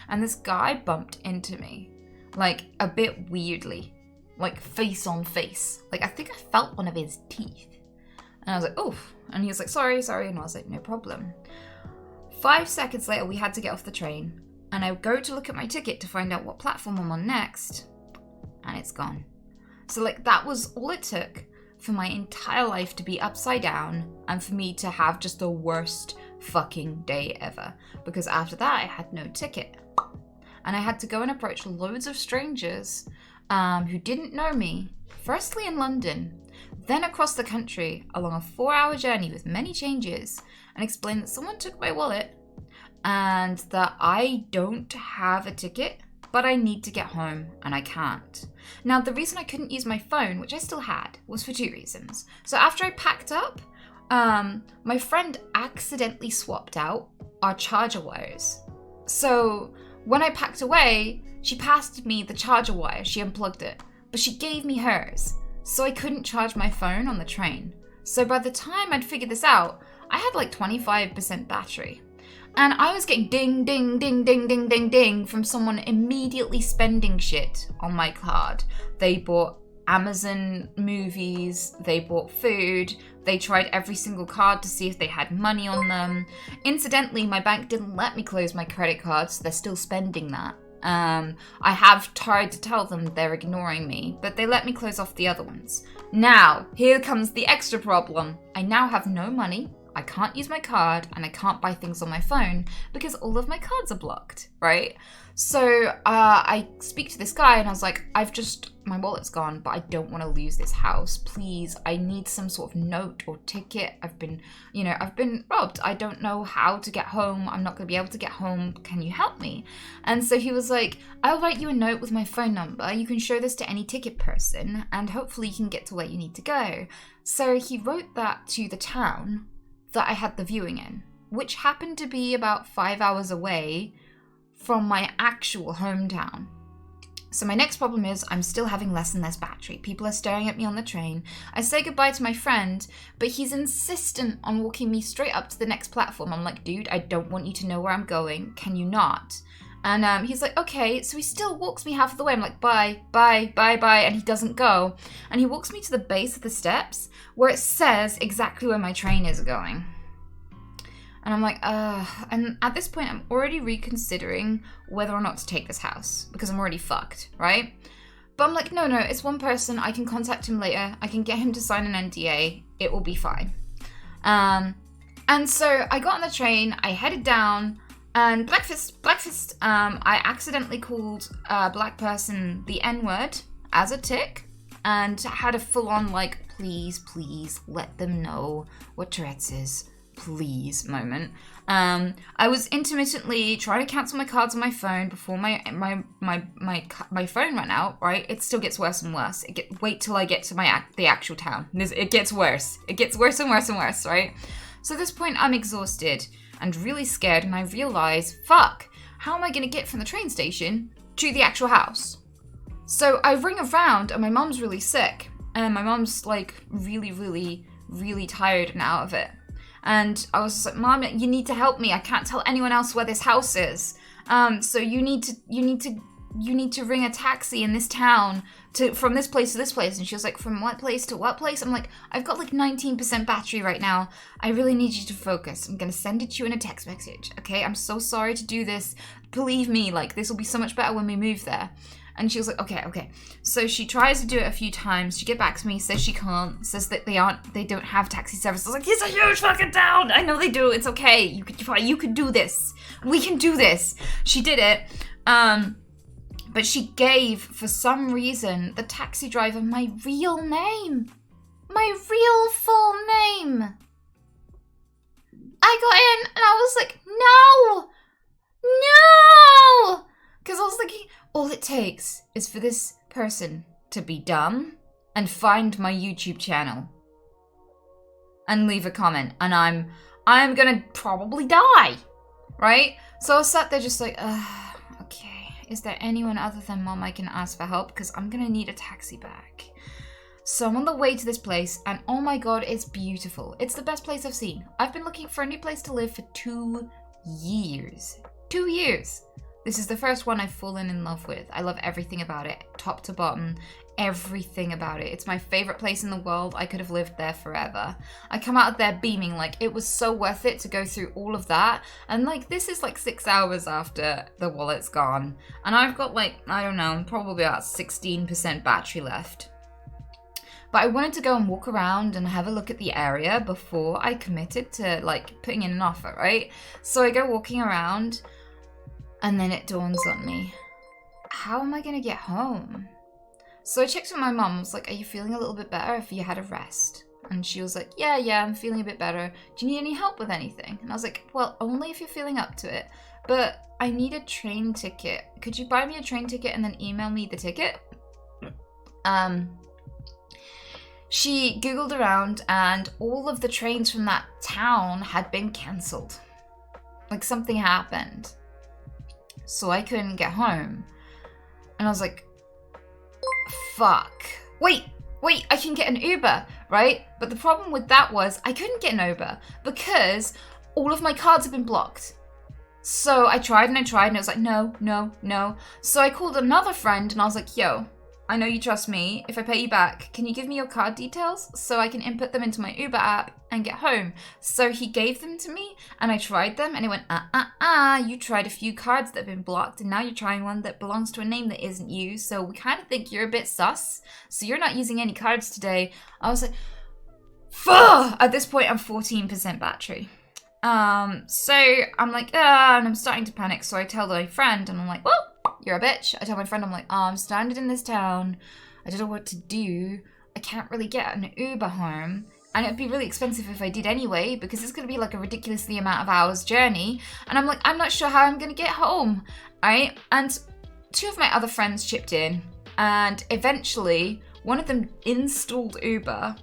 and this guy bumped into me, like a bit weirdly, like face on face. Like I think I felt one of his teeth. And I was like, oh, and he was like, sorry. And I was like, no problem. 5 seconds later, we had to get off the train, and I go to look at my ticket to find out what platform I'm on next, and it's gone. So like that was all it took for my entire life to be upside down and for me to have just the worst fucking day ever. Because after that, I had no ticket. And I had to go and approach loads of strangers who didn't know me, firstly in London, then across the country along a 4-hour journey with many changes, and explain that someone took my wallet and that I don't have a ticket, but I need to get home and I can't. Now, the reason I couldn't use my phone, which I still had, was for 2 reasons. So after I packed up, my friend accidentally swapped out our charger wires. So when I packed away, she passed me the charger wire, she unplugged it, but she gave me hers. So I couldn't charge my phone on the train. So by the time I'd figured this out, I had like 25% battery. And I was getting ding, ding, ding, ding, ding, ding, ding from someone immediately spending shit on my card. They bought Amazon movies, they bought food, they tried every single card to see if they had money on them. Incidentally, my bank didn't let me close my credit card, so they're still spending that. I have tried to tell them they're ignoring me, but they let me close off the other ones. Now, here comes the extra problem. I now have no money. I can't use my card, and I can't buy things on my phone because all of my cards are blocked, right? So I speak to this guy and I was like, my wallet's gone, but I don't want to lose this house. Please, I need some sort of note or ticket. I've been robbed. I don't know how to get home. I'm not going to be able to get home. Can you help me? And so he was like, I'll write you a note with my phone number. You can show this to any ticket person and hopefully you can get to where you need to go. So he wrote that to the town that I had the viewing in, which happened to be about 5 hours away from my actual hometown. So my next problem is I'm still having less and less battery. People are staring at me on the train. I say goodbye to my friend, but he's insistent on walking me straight up to the next platform. I'm like, dude, I don't want you to know where I'm going. Can you not? And he's like, okay. So he still walks me half of the way. I'm like, bye, bye, bye, bye. And he doesn't go. And he walks me to the base of the steps where it says exactly where my train is going. And I'm like, and at this point, I'm already reconsidering whether or not to take this house because I'm already fucked, right? But I'm like, no, it's one person. I can contact him later. I can get him to sign an NDA. It will be fine. And so I got on the train. I headed down. And breakfast, I accidentally called a black person the N-word as a tick and had a full-on like, please let them know what Tourette's is. Please moment. I was intermittently trying to cancel my cards on my phone before my phone ran out, right? It still gets worse and worse. Wait till I get to the actual town. It gets worse. It gets worse and worse and worse, right? So at this point, I'm exhausted and really scared, and I realize, fuck, how am I going to get from the train station to the actual house? So I ring around, and my mum's really sick, and my mum's like really, really, really tired and out of it. And I was just like, Mom, you need to help me. I can't tell anyone else where this house is. So you need to ring a taxi in this town from this place to this place. And she was like, from what place to what place? I'm like, I've got like 19% battery right now. I really need you to focus. I'm going to send it to you in a text message. Okay. I'm so sorry to do this. Believe me, like this will be so much better when we move there. And she was like, okay. So she tries to do it a few times. She gets back to me, says she can't, says that they don't have taxi service. I was like, it's a huge fucking town. I know they do. It's okay. You could do this. We can do this. She did it. But she gave, for some reason, the taxi driver my real name. My real full name. I got in and I was like, no. Because I was thinking, all it takes is for this person to be dumb and find my YouTube channel and leave a comment, and I'm gonna probably die, right? So I was sat there just like, okay, is there anyone other than Mom I can ask for help? Because I'm gonna need a taxi back. So I'm on the way to this place, and oh my god, it's beautiful. It's the best place I've seen. I've been looking for a new place to live for 2 years. 2 years. This is the first one I've fallen in love with. I love everything about it, top to bottom, everything about it. It's my favorite place in the world. I could have lived there forever. I come out of there beaming, like it was so worth it to go through all of that. And like this is like 6 hours after the wallet's gone. And I've got like, I don't know, probably about 16% battery left. But I wanted to go and walk around and have a look at the area before I committed to like putting in an offer, right? So I go walking around and then it dawns on me. How am I gonna get home? So I checked with my mum. I was like, are you feeling a little bit better? Have you had a rest? And she was like, yeah, I'm feeling a bit better. Do you need any help with anything? And I was like, well, only if you're feeling up to it. But I need a train ticket. Could you buy me a train ticket and then email me the ticket? She Googled around and all of the trains from that town had been cancelled. Like something happened. So I couldn't get home. And I was like, fuck. Wait, I can get an Uber, right? But the problem with that was I couldn't get an Uber because all of my cards have been blocked. So I tried and it was like, no. So I called another friend and I was like, yo, I know you trust me. If I pay you back, can you give me your card details so I can input them into my Uber app and get home? So he gave them to me and I tried them and it went, you tried a few cards that have been blocked and now you're trying one that belongs to a name that isn't you. So we kind of think you're a bit sus. So you're not using any cards today. I was like, fuck! At this point, I'm 14% battery. So I'm like, and I'm starting to panic. So I tell my friend and I'm like, well, you're a bitch. I tell my friend, I'm like, I'm stranded in this town. I don't know what to do. I can't really get an Uber home. And it'd be really expensive if I did anyway, because it's going to be like a ridiculously amount of hours journey. And I'm like, I'm not sure how I'm going to get home. Right? And 2 of my other friends chipped in. And eventually, one of them installed Uber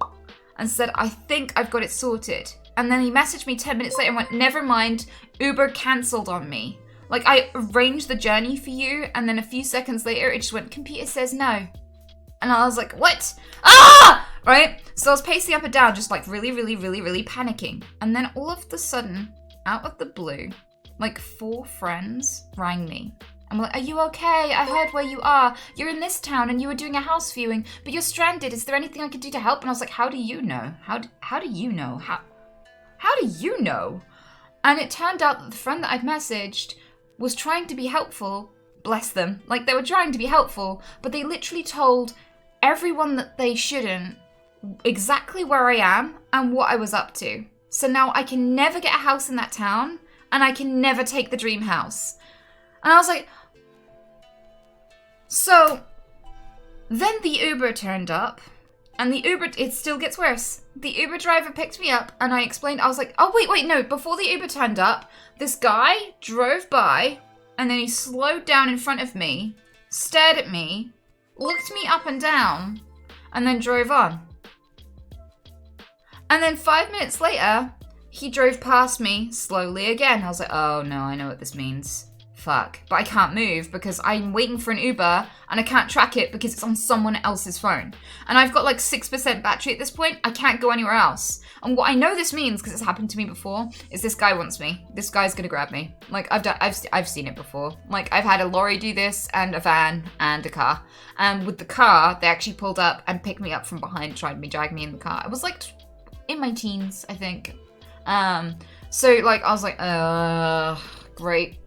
and said, I think I've got it sorted. And then he messaged me 10 minutes later and went, never mind, Uber cancelled on me. Like, I arranged the journey for you, and then a few seconds later, it just went, computer says no. And I was like, what? Ah! Right? So I was pacing up and down, just like really panicking. And then all of a sudden, out of the blue, like 4 friends rang me. I'm like, are you okay? I heard where you are. You're in this town and you were doing a house viewing, but you're stranded. Is there anything I could do to help? And I was like, how do you know? How do you know? How do you know? And it turned out that the friend that I'd messaged was trying to be helpful. Bless them. Like, they were trying to be helpful, but they literally told everyone that they shouldn't exactly where I am and what I was up to. So now I can never get a house in that town and I can never take the dream house. And I was like, so then the Uber turned up and the Uber, it still gets worse. The Uber driver picked me up and I explained, I was like, oh, wait, no, before the Uber turned up, this guy drove by and then he slowed down in front of me, stared at me, looked me up and down, and then drove on. And then 5 minutes later, he drove past me slowly again. I was like, oh no, I know what this means. Fuck. But I can't move because I'm waiting for an Uber and I can't track it because it's on someone else's phone. And I've got like 6% battery at this point. I can't go anywhere else. And what I know this means, because it's happened to me before, is this guy wants me. This guy's gonna grab me. Like, I've seen it before. Like, I've had a lorry do this and a van and a car. And with the car, they actually pulled up and picked me up from behind, tried to drag me in the car. I was like in my teens, I think. So like, I was like, great.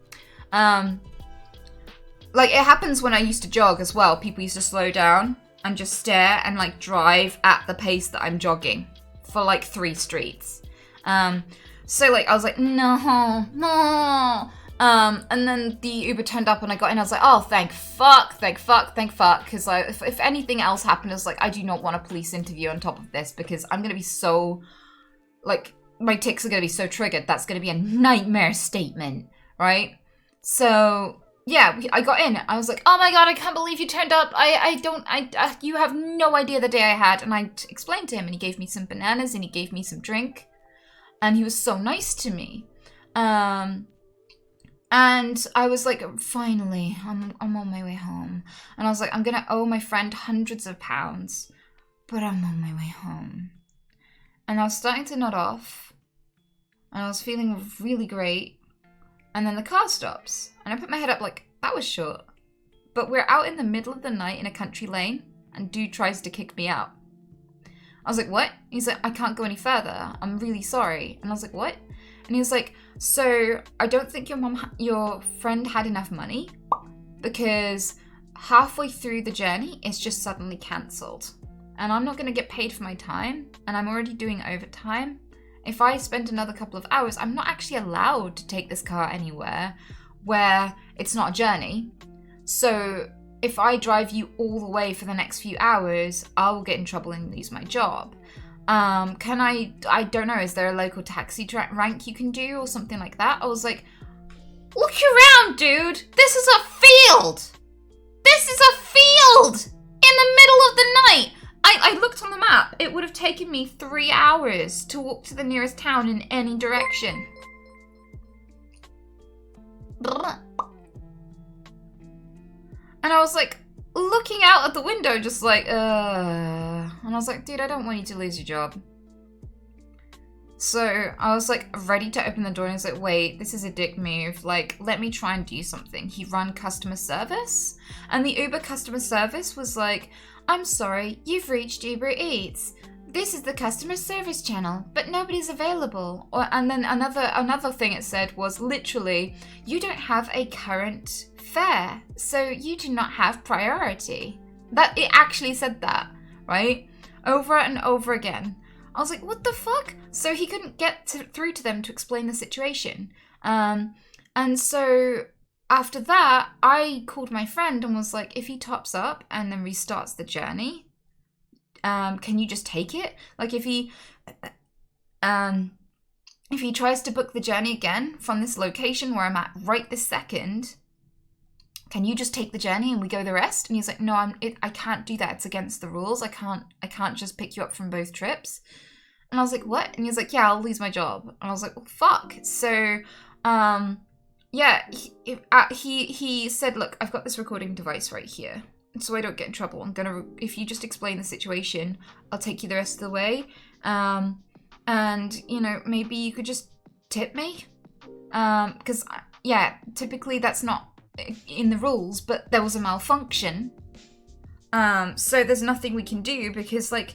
Like, it happens when I used to jog as well. People used to slow down and just stare and like drive at the pace that I'm jogging for like 3 streets. So like, I was like, no. And then the Uber turned up and I got in. I was like, oh, thank fuck. Because if anything else happened, I was like, I do not want a police interview on top of this because I'm going to be so, like, my tics are going to be so triggered. That's going to be a nightmare statement, right? So, yeah, I got in. I was like, oh my god, I can't believe you turned up. You have no idea the day I had. And I explained to him and he gave me some bananas and he gave me some drink. And he was so nice to me. And I was like, finally, I'm on my way home. And I was like, I'm going to owe my friend hundreds of pounds, but I'm on my way home. And I was starting to nod off. And I was feeling really great. And then the car stops. And I put my head up like, that was short. But we're out in the middle of the night in a country lane, and dude tries to kick me out. I was like, what? He's like, I can't go any further. I'm really sorry. And I was like, what? And he was like, so I don't think your friend had enough money because halfway through the journey, it's just suddenly cancelled. And I'm not going to get paid for my time, and I'm already doing overtime. If I spend another couple of hours, I'm not actually allowed to take this car anywhere where it's not a journey. So if I drive you all the way for the next few hours, I will get in trouble and lose my job. I don't know, is there a local taxi rank you can do or something like that? I was like, look around, dude. This is a field. This is a field in the middle of the night. I looked on the map. It would have taken me 3 hours to walk to the nearest town in any direction. And I was like, looking out at the window, just like, And I was like, dude, I don't want you to lose your job. So I was like, ready to open the door, and I was like, wait, this is a dick move. Like, let me try and do something. He ran customer service, and the Uber customer service was like, I'm sorry, you've reached Uber Eats. This is the customer service channel, but nobody's available. And then another thing it said was literally, you don't have a current fare, so you do not have priority. That it actually said that, right? Over and over again. I was like, what the fuck? So he couldn't get through to them to explain the situation. And so after that, I called my friend and was like, if he tops up and then restarts the journey, can you just take it? Like if he tries to book the journey again from this location where I'm at right this second, can you just take the journey and we go the rest? And he's like, no, I can't do that. It's against the rules. I can't just pick you up from both trips. And I was like, what? And he was like, yeah, I'll lose my job. And I was like, well, fuck. So, yeah, he said, look, I've got this recording device right here, so I don't get in trouble. If you just explain the situation, I'll take you the rest of the way. And, you know, maybe you could just tip me. Because, yeah, typically that's not in the rules, but there was a malfunction. So there's nothing we can do because, like,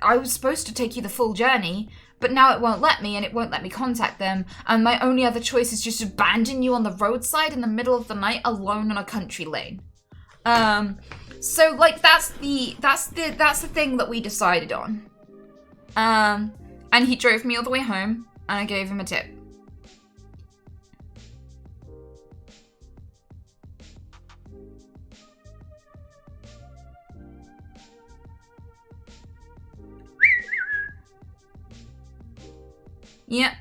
I was supposed to take you the full journey, but now it won't let me, and it won't let me contact them, and my only other choice is just abandon you on the roadside in the middle of the night alone on a country lane. So like that's the thing that we decided on. And he drove me all the way home, and I gave him a tip. Yep.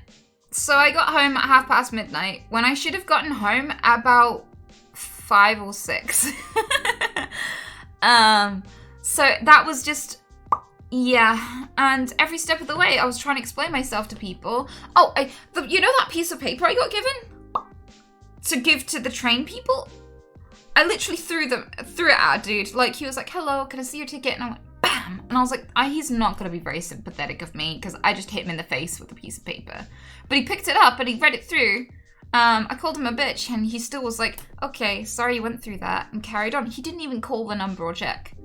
So I got home at midnight when I should have gotten home at about 5 or 6. So that was just, yeah. And every step of the way, I was trying to explain myself to people. Oh, you know that piece of paper I got given to give to the train people? I literally threw it at a dude. Like, he was like, hello, can I see your ticket? And I'm like, bam. And I was like, he's not going to be very sympathetic of me because I just hit him in the face with a piece of paper. But he picked it up and he read it through. I called him a bitch and he still was like, okay, sorry you went through that, and carried on. He didn't even call the number or check.